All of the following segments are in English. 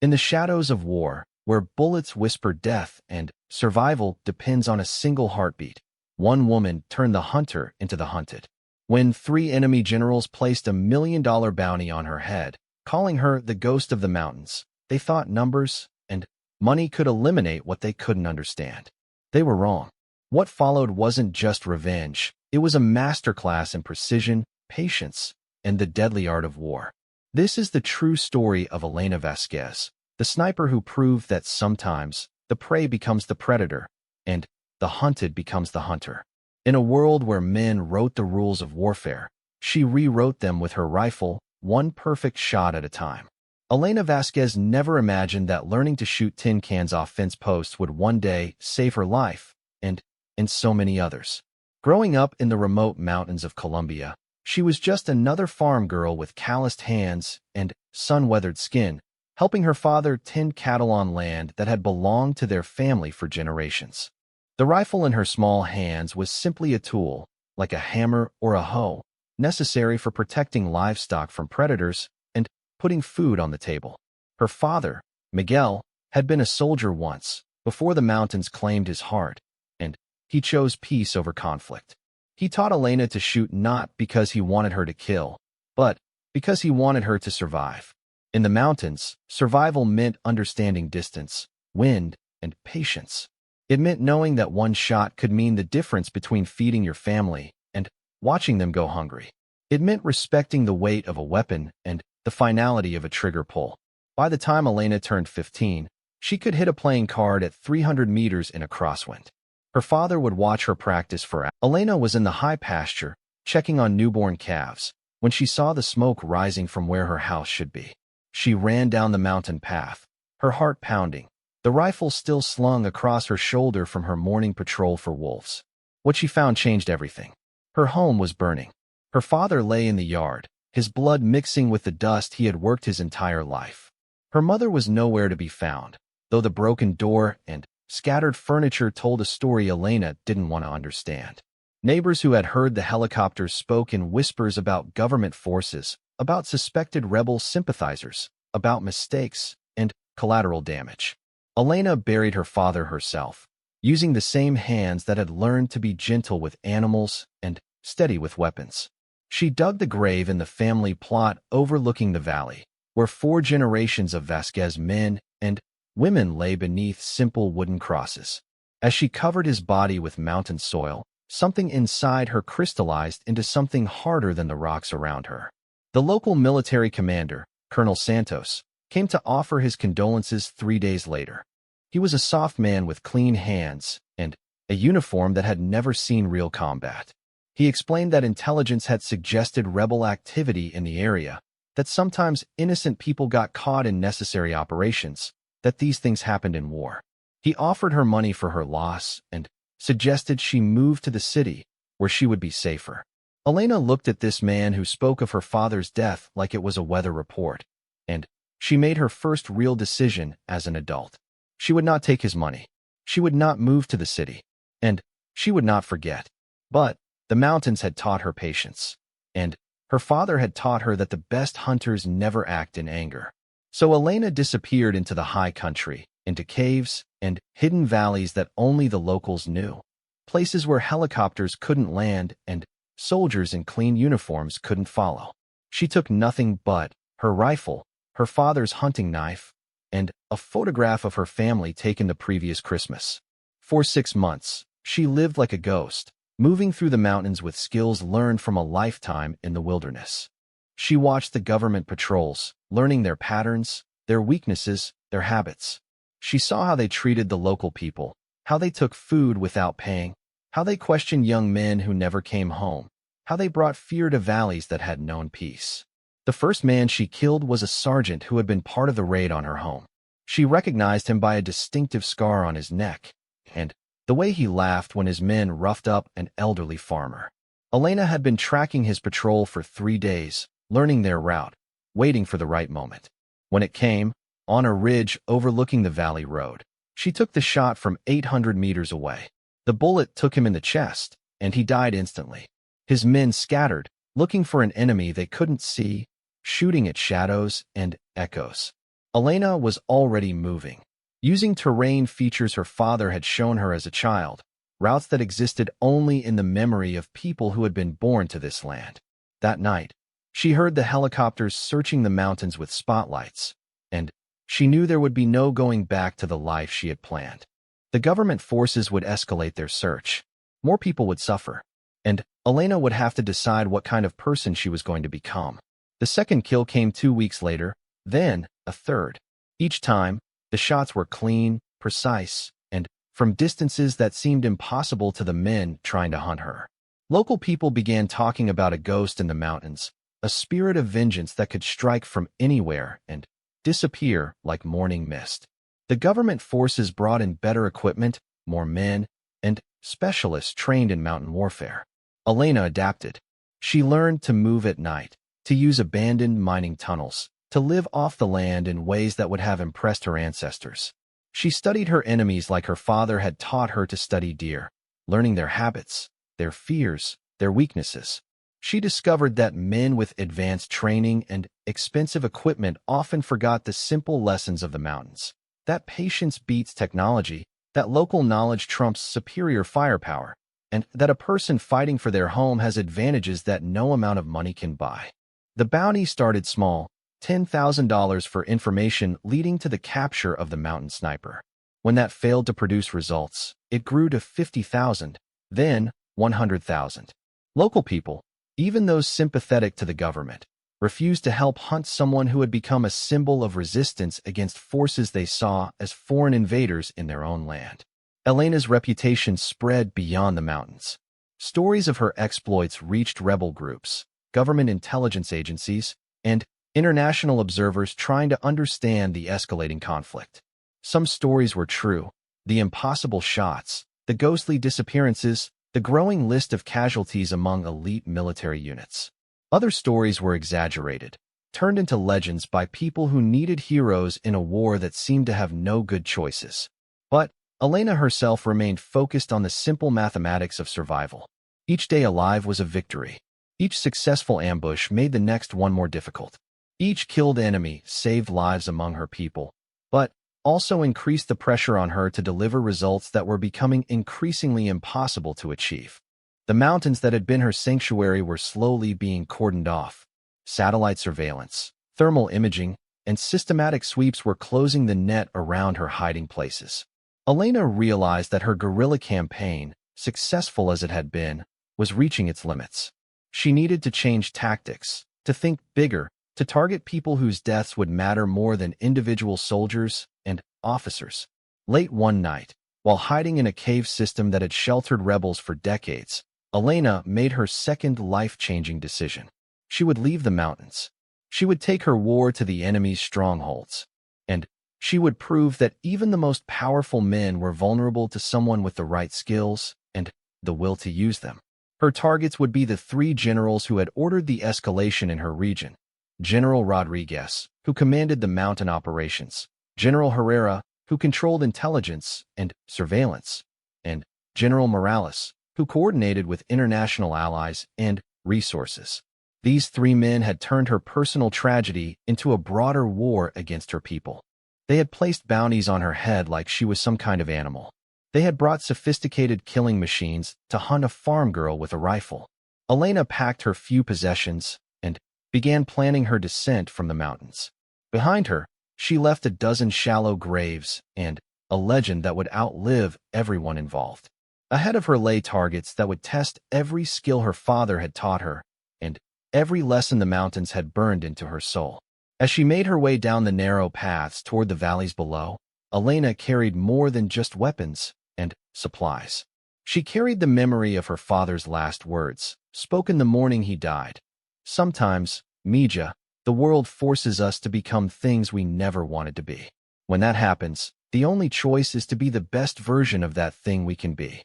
In the shadows of war, where bullets whisper death and survival depends on a single heartbeat, one woman turned the hunter into the hunted. When three enemy generals placed $1 million bounty on her head, calling her the ghost of the mountains, they thought numbers and money could eliminate what they couldn't understand. They were wrong. What followed wasn't just revenge. It was a masterclass in precision, patience, and the deadly art of war. This is the true story of Elena Vasquez, the sniper who proved that sometimes the prey becomes the predator, and the hunted becomes the hunter. In a world where men wrote the rules of warfare, she rewrote them with her rifle, one perfect shot at a time. Elena Vasquez never imagined that learning to shoot tin cans off fence posts would one day save her life, and so many others. Growing up in the remote mountains of Colombia, she was just another farm girl with calloused hands and sun-weathered skin, helping her father tend cattle on land that had belonged to their family for generations. The rifle in her small hands was simply a tool, like a hammer or a hoe, necessary for protecting livestock from predators and putting food on the table. Her father, Miguel, had been a soldier once, before the mountains claimed his heart, and he chose peace over conflict. He taught Elena to shoot not because he wanted her to kill, but because he wanted her to survive. In the mountains, survival meant understanding distance, wind, and patience. It meant knowing that one shot could mean the difference between feeding your family and watching them go hungry. It meant respecting the weight of a weapon and the finality of a trigger pull. By the time Elena turned 15, she could hit a playing card at 300 meters in a crosswind. Her father would watch her practice for hours. Elena was in the high pasture, checking on newborn calves, when she saw the smoke rising from where her house should be. She ran down the mountain path, her heart pounding, the rifle still slung across her shoulder from her morning patrol for wolves. What she found changed everything. Her home was burning. Her father lay in the yard, his blood mixing with the dust he had worked his entire life. Her mother was nowhere to be found, though the broken door and scattered furniture told a story Elena didn't want to understand. Neighbors who had heard the helicopters spoke in whispers about government forces, about suspected rebel sympathizers, about mistakes, and collateral damage. Elena buried her father herself, using the same hands that had learned to be gentle with animals and steady with weapons. She dug the grave in the family plot overlooking the valley, where 4 generations of Vasquez men and women lay beneath simple wooden crosses. As she covered his body with mountain soil, something inside her crystallized into something harder than the rocks around her. The local military commander, Colonel Santos, came to offer his condolences 3 days later. He was a soft man with clean hands and a uniform that had never seen real combat. He explained that intelligence had suggested rebel activity in the area, that sometimes innocent people got caught in necessary operations, that these things happened in war. He offered her money for her loss and suggested she move to the city, where she would be safer. Elena looked at this man who spoke of her father's death like it was a weather report, and she made her first real decision as an adult. She would not take his money. She would not move to the city, and she would not forget. But the mountains had taught her patience, and her father had taught her that the best hunters never act in anger. So Elena disappeared into the high country, into caves and hidden valleys that only the locals knew, places where helicopters couldn't land and soldiers in clean uniforms couldn't follow. She took nothing but her rifle, her father's hunting knife, and a photograph of her family taken the previous Christmas. For 6 months, she lived like a ghost, moving through the mountains with skills learned from a lifetime in the wilderness. She watched the government patrols, learning their patterns, their weaknesses, their habits. She saw how they treated the local people, how they took food without paying, how they questioned young men who never came home, how they brought fear to valleys that had known peace. The first man she killed was a sergeant who had been part of the raid on her home. She recognized him by a distinctive scar on his neck, and the way he laughed when his men roughed up an elderly farmer. Elena had been tracking his patrol for 3 days, learning their route, waiting for the right moment. When it came, on a ridge overlooking the valley road, she took the shot from 800 meters away. The bullet took him in the chest, and he died instantly. His men scattered, looking for an enemy they couldn't see, shooting at shadows and echoes. Elena was already moving, using terrain features her father had shown her as a child, routes that existed only in the memory of people who had been born to this land. That night, she heard the helicopters searching the mountains with spotlights, and she knew there would be no going back to the life she had planned. The government forces would escalate their search. More people would suffer, and Elena would have to decide what kind of person she was going to become. The second kill came 2 weeks later, then a third. Each time, the shots were clean, precise, and from distances that seemed impossible to the men trying to hunt her. Local people began talking about a ghost in the mountains, a spirit of vengeance that could strike from anywhere and disappear like morning mist. The government forces brought in better equipment, more men, and specialists trained in mountain warfare. Elena adapted. She learned to move at night, to use abandoned mining tunnels, to live off the land in ways that would have impressed her ancestors. She studied her enemies like her father had taught her to study deer, learning their habits, their fears, their weaknesses. She discovered that men with advanced training and expensive equipment often forgot the simple lessons of the mountains. That patience beats technology, that local knowledge trumps superior firepower, and that a person fighting for their home has advantages that no amount of money can buy. The bounty started small, $10,000 for information leading to the capture of the mountain sniper. When that failed to produce results, it grew to $50,000, then $100,000. Local people, even those sympathetic to the government, refused to help hunt someone who had become a symbol of resistance against forces they saw as foreign invaders in their own land. Elena's reputation spread beyond the mountains. Stories of her exploits reached rebel groups, government intelligence agencies, and international observers trying to understand the escalating conflict. Some stories were true: the impossible shots, the ghostly disappearances, the growing list of casualties among elite military units. Other stories were exaggerated, turned into legends by people who needed heroes in a war that seemed to have no good choices. But Elena herself remained focused on the simple mathematics of survival. Each day alive was a victory. Each successful ambush made the next one more difficult. Each killed enemy saved lives among her people, but also increased the pressure on her to deliver results that were becoming increasingly impossible to achieve. The mountains that had been her sanctuary were slowly being cordoned off. Satellite surveillance, thermal imaging, and systematic sweeps were closing the net around her hiding places. Elena realized that her guerrilla campaign, successful as it had been, was reaching its limits. She needed to change tactics, to think bigger, to target people whose deaths would matter more than individual soldiers and officers. Late one night, while hiding in a cave system that had sheltered rebels for decades, Elena made her second life-changing decision. She would leave the mountains. She would take her war to the enemy's strongholds. And she would prove that even the most powerful men were vulnerable to someone with the right skills and the will to use them. Her targets would be the three generals who had ordered the escalation in her region: General Rodriguez, who commanded the mountain operations; General Herrera, who controlled intelligence and surveillance; and General Morales, who coordinated with international allies and resources. These three men had turned her personal tragedy into a broader war against her people. They had placed bounties on her head like she was some kind of animal. They had brought sophisticated killing machines to hunt a farm girl with a rifle. Elena packed her few possessions and began planning her descent from the mountains. Behind her, she left a dozen shallow graves and a legend that would outlive everyone involved. Ahead of her lay targets that would test every skill her father had taught her and every lesson the mountains had burned into her soul. As she made her way down the narrow paths toward the valleys below, Elena carried more than just weapons and supplies. She carried the memory of her father's last words, spoken the morning he died. Sometimes, Mija, the world forces us to become things we never wanted to be. When that happens, the only choice is to be the best version of that thing we can be.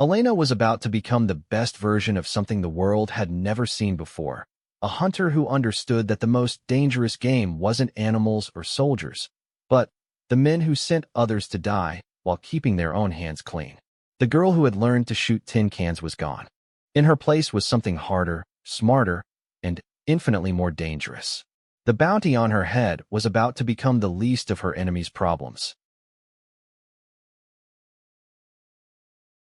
Elena was about to become the best version of something the world had never seen before. A hunter who understood that the most dangerous game wasn't animals or soldiers, but the men who sent others to die while keeping their own hands clean. The girl who had learned to shoot tin cans was gone. In her place was something harder, smarter, and infinitely more dangerous. The bounty on her head was about to become the least of her enemy's problems.